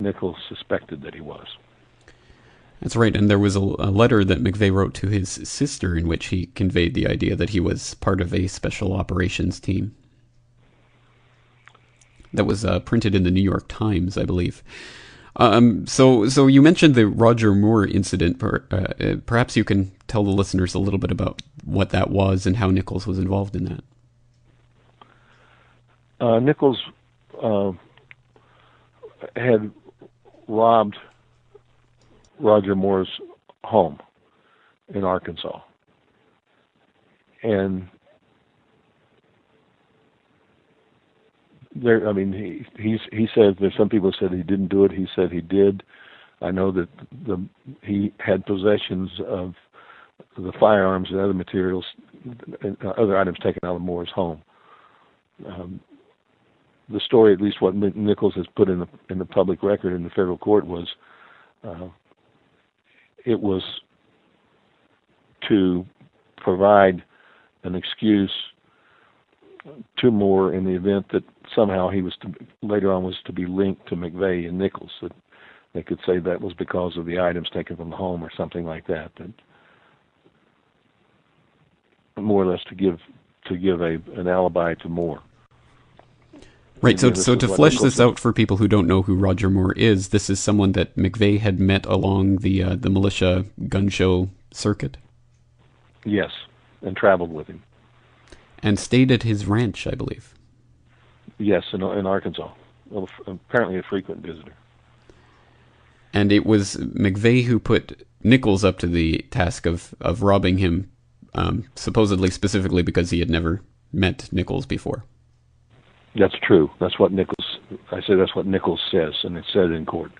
Nichols suspected that he was. That's right, and there was a letter that McVeigh wrote to his sister in which he conveyed the idea that he was part of a special operations team. That was printed in the New York Times, I believe. So you mentioned the Roger Moore incident. Perhaps you can tell the listeners a little bit about what that was and how Nichols was involved in that. Nichols had robbed Roger Moore's home in Arkansas. And there, I mean, he said, there's some people said he didn't do it. He said he did. I know that he had possessions of the firearms and other materials, and other items taken out of Moore's home. The story, at least what Nichols has put in the public record in the federal court, was it was to provide an excuse to Moore in the event that somehow he was later on was to be linked to McVeigh and Nichols. That they could say that was because of the items taken from the home or something like that. That more or less to give an alibi to Moore. Right, so to flesh this out for people who don't know who Roger Moore is, this is someone that McVeigh had met along the militia gun show circuit? Yes, and traveled with him. And stayed at his ranch, I believe. Yes, in Arkansas. Well, apparently a frequent visitor. And it was McVeigh who put Nichols up to the task of robbing him, supposedly specifically because he had never met Nichols before. That's true. That's what Nichols says, and it's said in court.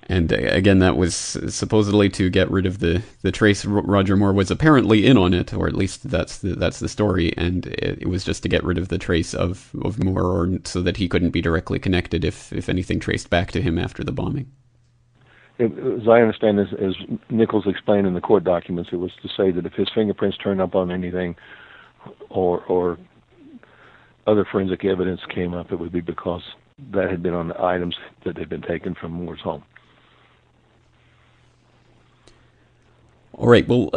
And again, that was supposedly to get rid of the trace. Roger Moore was apparently in on it, or at least that's the story, and it was just to get rid of the trace of Moore, or so that he couldn't be directly connected if anything traced back to him after the bombing. As I understand, as Nichols explained in the court documents, it was to say that if his fingerprints turned up on anything, or other forensic evidence came up, it would be because that had been on the items that had been taken from Moore's home. All right, well,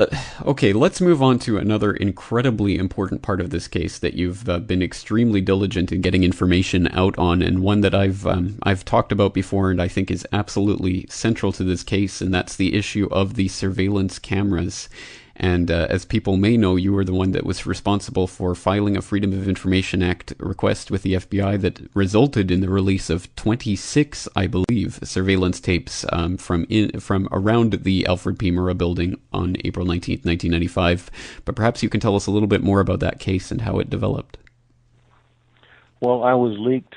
okay, let's move on to another incredibly important part of this case that you've been extremely diligent in getting information out on, and one that I've talked about before and I think is absolutely central to this case, and that's the issue of the surveillance cameras. And as people may know, you were the one that was responsible for filing a Freedom of Information Act request with the FBI that resulted in the release of 26, I believe, surveillance tapes from around the Alfred P. Murrah building on April 19th, 1995. But perhaps you can tell us a little bit more about that case and how it developed. Well, I was leaked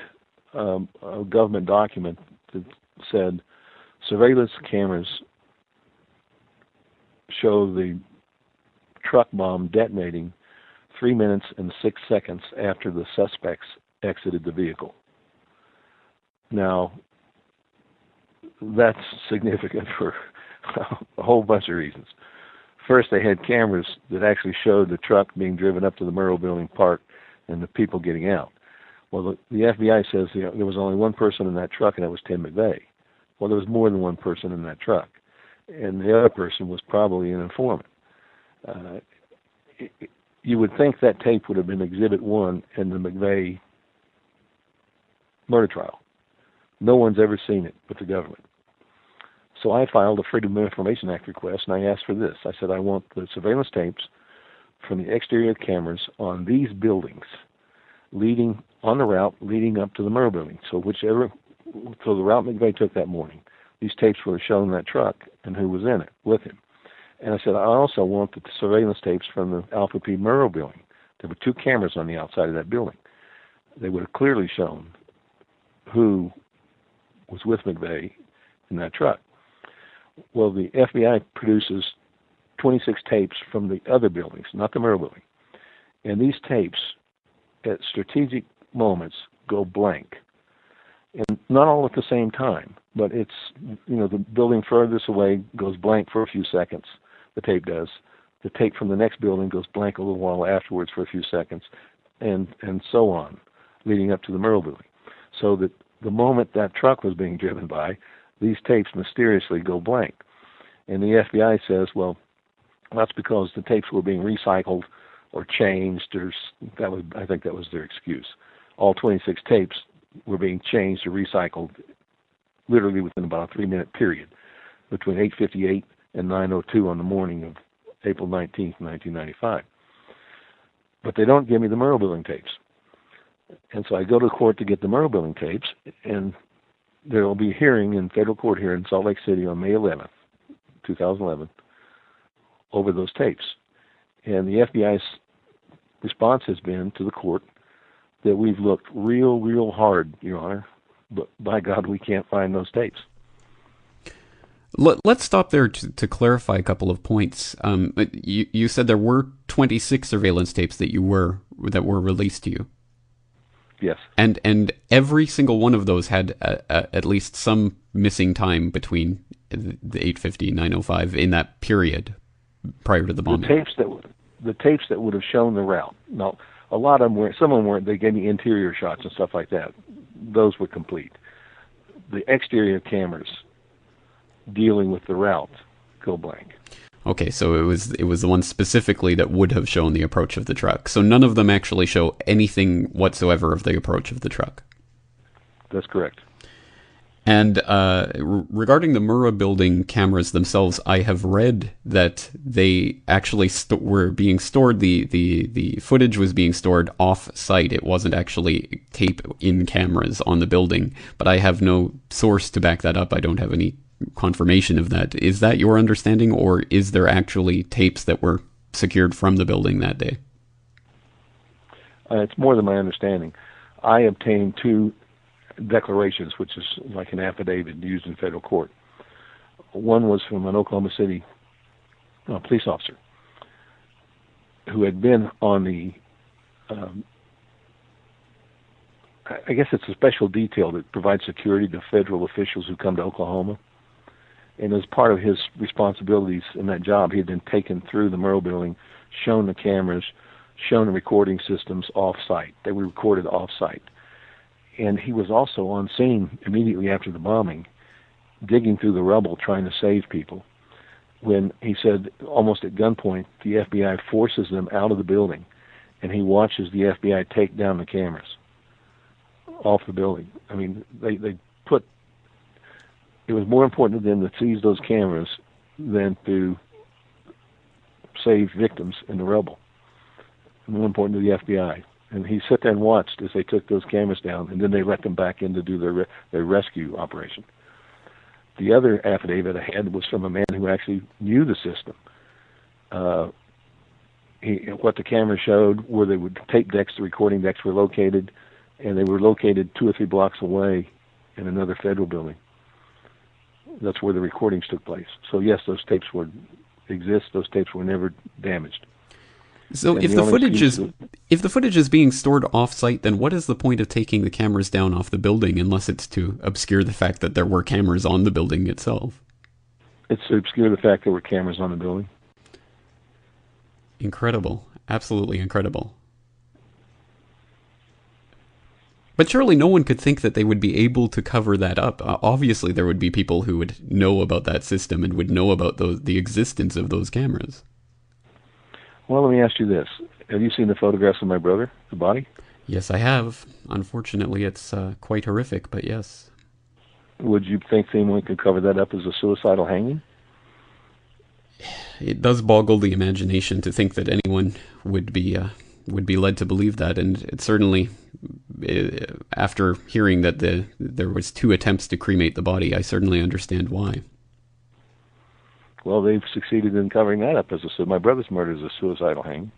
a government document that said surveillance cameras show the truck bomb detonating 3 minutes and 6 seconds after the suspects exited the vehicle. Now, that's significant for a whole bunch of reasons. First, they had cameras that actually showed the truck being driven up to the Murrah building parked and the people getting out. Well, the FBI says there was only one person in that truck, and that was Tim McVeigh. Well, there was more than one person in that truck, and the other person was probably an informant. You would think that tape would have been Exhibit 1 in the McVeigh murder trial. No one's ever seen it but the government. So I filed a Freedom of Information Act request, and I asked for this. I said, I want the surveillance tapes from the exterior cameras on these buildings on the route leading up to the Murrah building. So the route McVeigh took that morning, these tapes were shown in that truck and who was in it with him. And I said, I also want the surveillance tapes from the Alfred P. Murrah building. There were 2 cameras on the outside of that building. They would have clearly shown who was with McVeigh in that truck. Well, the FBI produces 26 tapes from the other buildings, not the Murrah building. And these tapes, at strategic moments, go blank. And not all at the same time, but it's, the building furthest away goes blank for a few seconds. The tape does. The tape from the next building goes blank a little while afterwards for a few seconds, and so on, leading up to the Murrah building. So that the moment that truck was being driven by, these tapes mysteriously go blank. And the FBI says, well, that's because the tapes were being recycled or changed, I think that was their excuse. All 26 tapes were being changed or recycled literally within about a 3-minute period between 8:58 and 9:02 on the morning of April 19th, 1995. But they don't give me the Murrow Building tapes. And so I go to court to get the Murrow Building tapes, and there will be a hearing in federal court here in Salt Lake City on May 11th, 2011, over those tapes. And the FBI's response has been to the court that we've looked real hard, Your Honor, but by God, we can't find those tapes. Let's stop there to clarify a couple of points. You said there were 26 surveillance tapes that were released to you. Yes. And every single one of those had at least some missing time between the 8:50 and 9:05 in that period prior to the bombing. The tapes that would have shown the route. Now, a lot of them weren't. Some of them weren't. They gave me interior shots and stuff like that. Those were complete. The exterior cameras dealing with the route go blank. Okay, so it was the one specifically that would have shown the approach of the truck. So none of them actually show anything whatsoever of the approach of the truck. That's correct. And regarding the Murrah Building cameras themselves, I have read that they actually were being stored. The footage was being stored off-site. It wasn't actually tape in cameras on the building. But I have no source to back that up. I don't have any confirmation of that. Is that your understanding, or is there actually tapes that were secured from the building that day? It's more than my understanding. I obtained 2 declarations, which is like an affidavit used in federal court. One was from an Oklahoma City police officer who had been on the, I guess it's a special detail that provides security to federal officials who come to Oklahoma. And as part of his responsibilities in that job, he had been taken through the Murrow Building, shown the cameras, shown the recording systems off-site. They were recorded off-site. And he was also on scene immediately after the bombing, digging through the rubble trying to save people, when he said, almost at gunpoint, the FBI forces them out of the building, and he watches the FBI take down the cameras off the building. I mean, it was more important to them to seize those cameras than to save victims in the rubble. More important to the FBI. And he sat there and watched as they took those cameras down, and then they let them back in to do their rescue operation. The other affidavit I had was from a man who actually knew the system. What the camera showed were the tape decks, the recording decks were located, and they were located 2 or 3 blocks away in another federal building. That's where the recordings took place. So yes, those tapes exist. Those tapes were never damaged. So if the footage is being stored off-site, then what is the point of taking the cameras down off the building, unless it's to obscure the fact that there were cameras on the building itself? It's to obscure the fact there were cameras on the building. Incredible. Absolutely incredible. But surely no one could think that they would be able to cover that up. Obviously, there would be people who would know about that system and would know about the existence of those cameras. Well, let me ask you this. Have you seen the photographs of my brother, the body? Yes, I have. Unfortunately, it's quite horrific, but yes. Would you think anyone could cover that up as a suicidal hanging? It does boggle the imagination to think that anyone would be led to believe that, and it certainly, after hearing that there was 2 attempts to cremate the body, I certainly understand why. Well, they've succeeded in covering that up as my brother's murder is a suicidal hanging.